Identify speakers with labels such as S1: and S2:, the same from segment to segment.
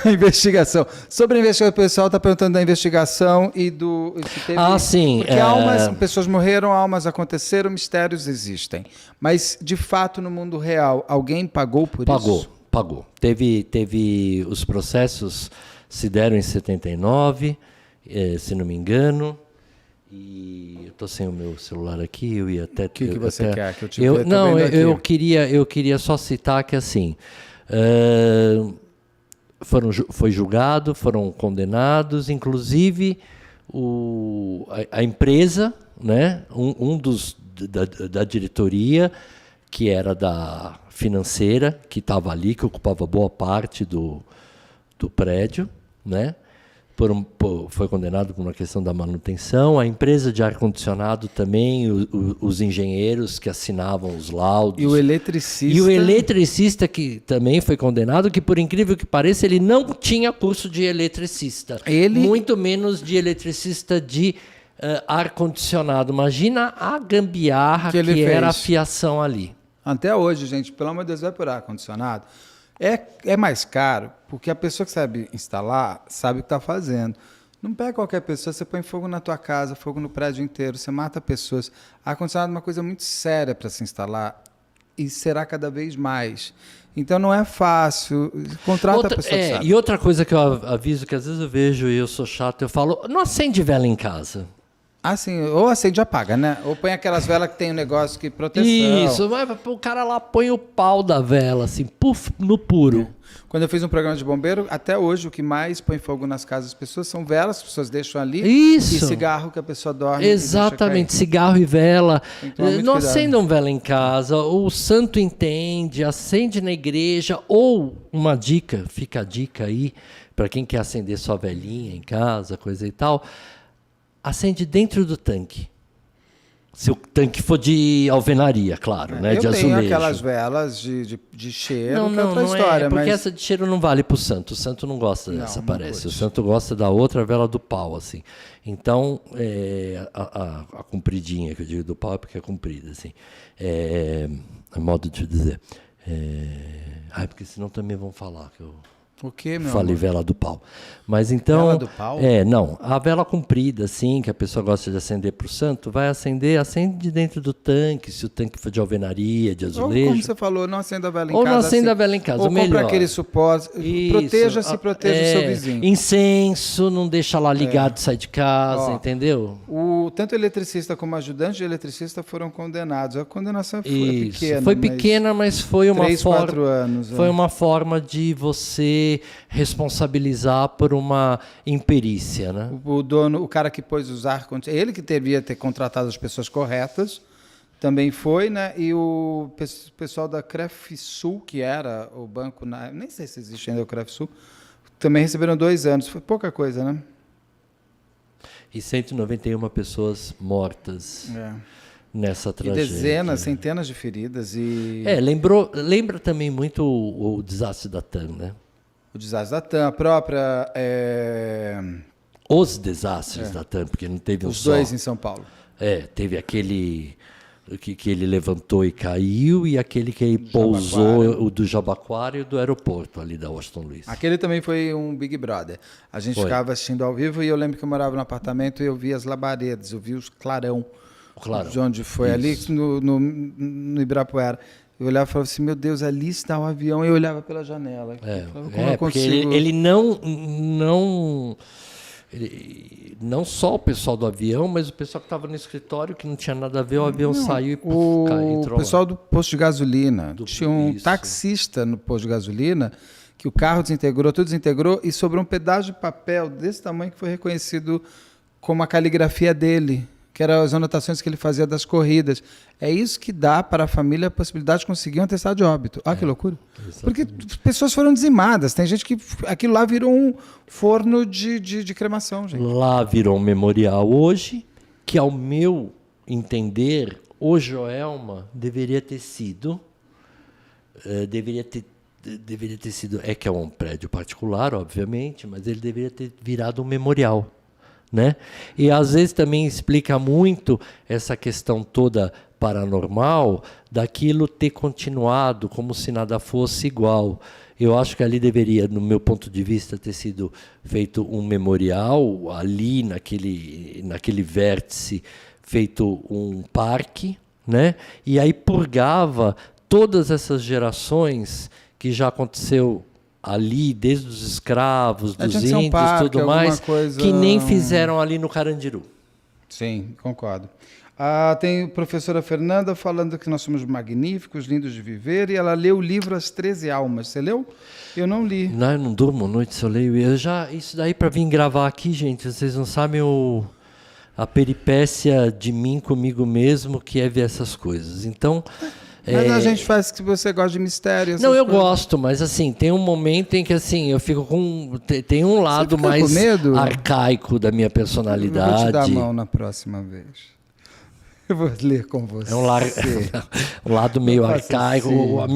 S1: A investigação. Sobre a investigação, o pessoal está perguntando da investigação e do... Se teve,
S2: sim.
S1: Porque pessoas morreram, almas aconteceram, mistérios existem. Mas, de fato, no mundo real, alguém pagou por isso?
S2: Pagou. Teve os processos se deram em 79, se não me engano. E eu estou sem o meu celular aqui, eu ia até...
S1: O que você quer? Que eu te
S2: não, eu queria só citar que, assim, foi julgado, foram condenados, inclusive a empresa, né, da diretoria, que era da financeira, que estava ali, que ocupava boa parte do prédio, né? Foi condenado por uma questão da manutenção. A empresa de ar-condicionado também, os engenheiros que assinavam os laudos.
S1: E o eletricista.
S2: E o eletricista que também foi condenado, que por incrível que pareça, ele não tinha curso de eletricista. Muito menos de eletricista de ar-condicionado. Imagina a gambiarra que era a fiação ali.
S1: Até hoje, gente, pelo amor de Deus, vai por ar-condicionado. É mais caro, porque a pessoa que sabe instalar sabe o que está fazendo. Não pega qualquer pessoa, você põe fogo na tua casa, fogo no prédio inteiro, você mata pessoas. Ar-condicionado é uma coisa muito séria para se instalar e será cada vez mais. Então não é fácil, contrata a pessoa que sabe.
S2: E outra coisa que eu aviso, que às vezes eu vejo e eu sou chato, eu falo, não acende vela em casa.
S1: Assim, ou acende ou apaga, né? Ou põe aquelas velas que tem um negócio que proteção.
S2: Isso, mas o cara lá põe o pau da vela, assim, puf, no puro.
S1: Quando eu fiz um programa de bombeiro, até hoje o que mais põe fogo nas casas das pessoas são velas, as pessoas deixam ali.
S2: Isso.
S1: E cigarro que a pessoa dorme.
S2: Exatamente, cigarro e vela. Não acendam vela em casa, o santo entende, acende na igreja, ou uma dica, fica a dica aí, para quem quer acender sua velinha em casa, coisa e tal. Acende dentro do tanque. Se o tanque for de alvenaria, claro, né? De azulejo.
S1: Eu tenho aquelas velas de cheiro, que é outra história.
S2: Porque essa de cheiro não vale pro santo. O santo não gosta dessa, parece. O santo gosta da outra vela do pau, assim. Então, a compridinha, que eu digo do pau é porque é comprida, assim. É modo de dizer. Porque senão também vão falar que eu...
S1: O que, meu
S2: Falei, vela do pau. Mas então...
S1: Vela do pau?
S2: Não. A vela comprida, assim, que a pessoa gosta de acender para o santo, acende dentro do tanque, se o tanque for de alvenaria, de azulejo.
S1: Ou como você falou, não acenda a vela em casa.
S2: Ou não acenda a vela em casa,
S1: ou
S2: o melhor.
S1: Ou compra aquele suporte. Proteja-se, proteja o seu vizinho.
S2: Incenso, não deixa lá ligado, sai de casa, entendeu?
S1: Tanto o eletricista como o ajudante de eletricista foram condenados. A condenação foi pequena.
S2: Foi pequena, mas foi uma
S1: 4 anos.
S2: Foi uma forma de você responsabilizar por uma imperícia, né?
S1: O cara que pôs os ar-condicionados, ele que devia ter contratado as pessoas corretas, também foi, né? E o pessoal da Crefisul, que era o banco, nem sei se existe ainda o Crefisul, também receberam 2 anos. Foi pouca coisa, né?
S2: E 191 pessoas mortas. Nessa tragédia.
S1: E dezenas, centenas de feridas.
S2: Lembra também muito o desastre da TAM, né?
S1: O desastre da TAM, a própria...
S2: Os desastres da TAM, porque não teve
S1: Os dois em São Paulo.
S2: Teve aquele que ele levantou e caiu, e aquele que ele pousou, o do Jabaquara e o do aeroporto ali da Washington Luiz.
S1: Aquele também foi um Big Brother. A gente ficava assistindo ao vivo e eu lembro que eu morava no apartamento e eu via as labaredas, eu via os clarão. O clarão. De onde foi, isso. Ali no Ibirapuera. Eu olhava e falava assim, meu Deus, ali está o avião. E eu olhava pela janela.
S2: Porque ele não só o pessoal do avião, mas o pessoal que estava no escritório, que não tinha nada a ver, o avião saiu e entrou.
S1: O pessoal do posto de gasolina. Tinha um taxista no posto de gasolina que o carro desintegrou, tudo desintegrou, e sobrou um pedaço de papel desse tamanho que foi reconhecido como a caligrafia dele, que eram as anotações que ele fazia das corridas. É isso que dá para a família a possibilidade de conseguir um atestado de óbito. Que loucura. Exatamente. Porque pessoas foram dizimadas. Tem gente que... Aquilo lá virou um forno de cremação, gente.
S2: Lá virou um memorial hoje, que, ao meu entender, o Joelma deveria ter sido... Deveria ter sido... que é um prédio particular, obviamente, mas ele deveria ter virado um memorial. Né? E às vezes também explica muito essa questão toda paranormal daquilo ter continuado como se nada fosse igual. Eu acho que ali deveria, no meu ponto de vista, ter sido feito um memorial, ali naquele vértice, feito um parque, né? E aí purgava todas essas gerações que já aconteceu ali, desde os escravos, dos índios, tudo mais, que nem fizeram ali no Carandiru.
S1: Sim, concordo. Tem a professora Fernanda falando que nós somos magníficos, lindos de viver, e ela leu o livro As 13 Almas. Você leu? Eu não li.
S2: Não, eu não durmo à noite se eu leio. Isso daí para vir gravar aqui, gente, vocês não sabem a peripécia de mim comigo mesmo, que é ver essas coisas. Então...
S1: Mas a gente faz que você gosta de mistério.
S2: Não, eu gosto, mas assim, tem um momento em que assim, eu fico com... Tem um lado mais arcaico da minha personalidade.
S1: Eu vou te dar a mão na próxima vez. Eu vou ler com você.
S2: É um lado meio arcaico.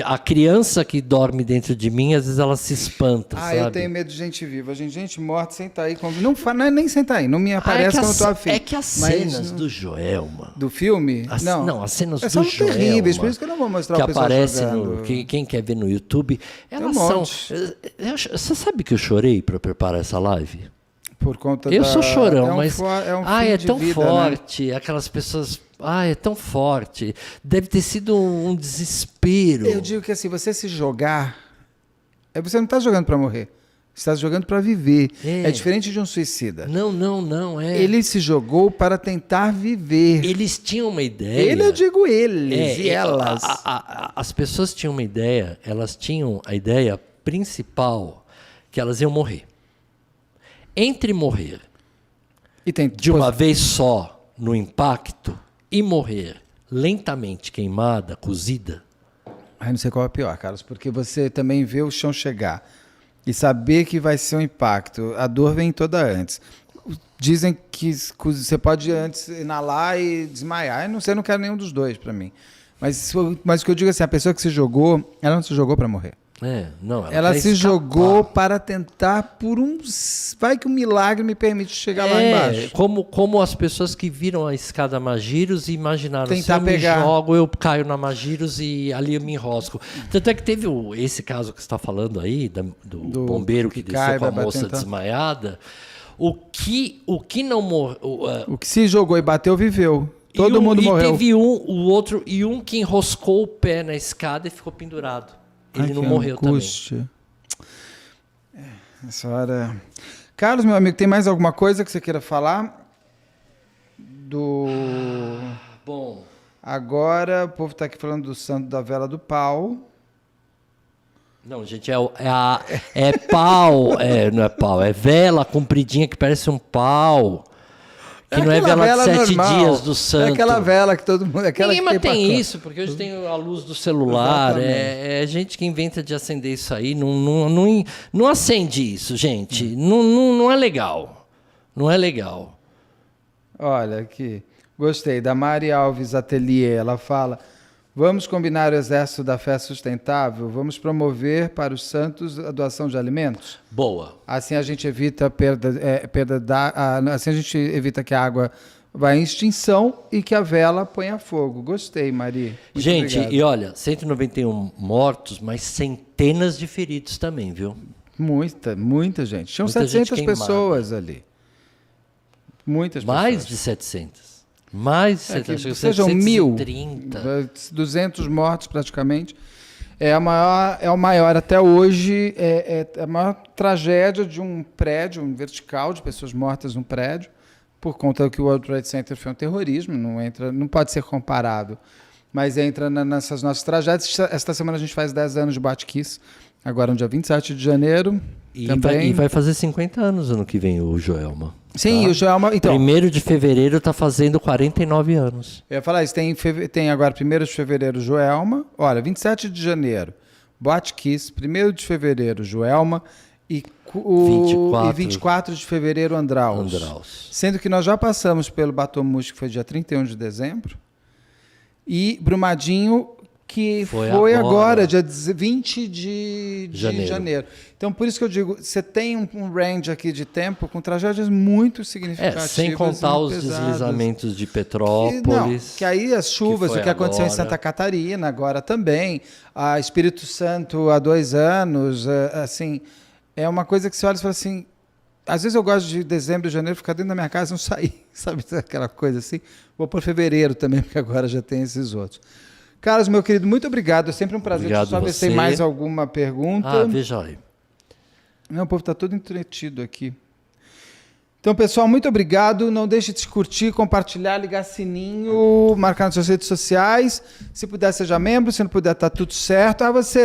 S2: A criança que dorme dentro de mim, às vezes ela se espanta, sabe?
S1: Eu tenho medo de gente viva. Gente morta, senta aí. Não é nem sentar aí. Não me aparece quando eu tô afim.
S2: É que as cenas do Joelma...
S1: Do filme?
S2: Não, as cenas do
S1: são
S2: Joelma...
S1: São terríveis, por isso que eu não vou mostrar o pessoal jogando.
S2: Quem quer ver no YouTube, elas são... Você sabe que eu chorei para preparar essa live?
S1: Por conta
S2: eu sou chorão, mas...
S1: é
S2: tão
S1: vida,
S2: forte.
S1: Né?
S2: Aquelas pessoas... é tão forte. Deve ter sido um desespero.
S1: Eu digo que assim, você se jogar... Você não está jogando para morrer. Você está jogando para viver. É diferente de um suicida.
S2: Não.
S1: Ele se jogou para tentar viver.
S2: Eles tinham uma ideia...
S1: Eu digo eles e elas.
S2: As pessoas tinham uma ideia. Elas tinham a ideia principal que elas iam morrer. Entre morrer de uma vez só no impacto e morrer lentamente queimada, cozida.
S1: Não sei qual é pior, Carlos, porque você também vê o chão chegar e saber que vai ser um impacto. A dor vem toda antes. Dizem que você pode antes inalar e desmaiar. Eu não quero nenhum dos dois para mim. Mas o que eu digo é assim, a pessoa que se jogou, ela não se jogou para morrer.
S2: Ela
S1: se jogou para tentar vai que um milagre me permite chegar lá embaixo.
S2: Como as pessoas que viram a escada Magiros e imaginaram,
S1: tentar
S2: se eu me jogo, eu caio na Magiros e ali eu me enrosco. Tanto é que teve esse caso que você está falando aí, do bombeiro que desceu com a moça desmaiada. O que não morreu...
S1: O que se jogou e bateu, viveu. Todo mundo morreu.
S2: E teve o outro, e um que enroscou o pé na escada e ficou pendurado. Ele não morreu também.
S1: Essa hora... Carlos, meu amigo, tem mais alguma coisa que você queira falar?
S2: Bom...
S1: Agora, o povo está aqui falando do santo da vela do pau.
S2: Não, gente, é pau. Não é pau, é vela compridinha que parece um pau. Que não é vela de 7 dias do santo.
S1: É aquela vela que todo mundo...
S2: Ninguém tem isso, porque hoje tem a luz do celular. É gente que inventa de acender isso aí. Não acende isso, gente. Não é legal. Não é legal.
S1: Olha aqui. Gostei. Da Mari Alves Atelier. Ela fala... Vamos combinar o exército da fé sustentável? Vamos promover para os santos a doação de alimentos?
S2: Boa.
S1: Assim a gente evita assim a gente evita que a água vá em extinção e que a vela ponha fogo. Gostei, Mari. Muito
S2: gente,
S1: obrigado.
S2: E olha, 191 mortos, mas centenas de feridos também, viu?
S1: Muita gente. Tinham 700 pessoas ali. Muitas pessoas.
S2: Mais de 700. Mais de 700.
S1: Sejam
S2: 1.030.
S1: 200 mortos praticamente. É o maior até hoje, é a maior tragédia de um prédio, um vertical, de pessoas mortas num prédio, por conta que o World Trade Center foi um terrorismo, não pode ser comparável, mas entra nessas nossas tragédias. Esta semana a gente faz 10 anos de Botkiss, agora no dia 27 de janeiro.
S2: E vai fazer 50 anos ano que vem o Joelma.
S1: Sim,
S2: tá?
S1: O Joelma... Então,
S2: 1º de fevereiro está fazendo 49 anos.
S1: Eu ia falar isso, tem agora 1º de fevereiro Joelma, olha, 27 de janeiro, Botkiss, 1º de fevereiro Joelma e 24 de fevereiro Andraus. Sendo que nós já passamos pelo Batomush, que foi dia 31 de dezembro, e Brumadinho, que foi agora, dia 20 de janeiro. Então, por isso que eu digo, você tem um range aqui de tempo com tragédias muito significativas.
S2: Sem contar os deslizamentos de Petrópolis.
S1: Que aí as chuvas, o que aconteceu em Santa Catarina agora também, a Espírito Santo há 2 anos, assim, é uma coisa que você olha e fala assim, às vezes eu gosto de dezembro e janeiro ficar dentro da minha casa e não sair, sabe, aquela coisa assim. Vou por fevereiro também, porque agora já tem esses outros. Carlos, meu querido, muito obrigado. É sempre um prazer. Deixa eu só ver se tem mais alguma pergunta.
S2: Veja aí.
S1: Não, o povo está todo entretido aqui. Então, pessoal, muito obrigado. Não deixe de curtir, compartilhar, ligar sininho, marcar nas suas redes sociais. Se puder, seja membro. Se não puder, está tudo certo. Você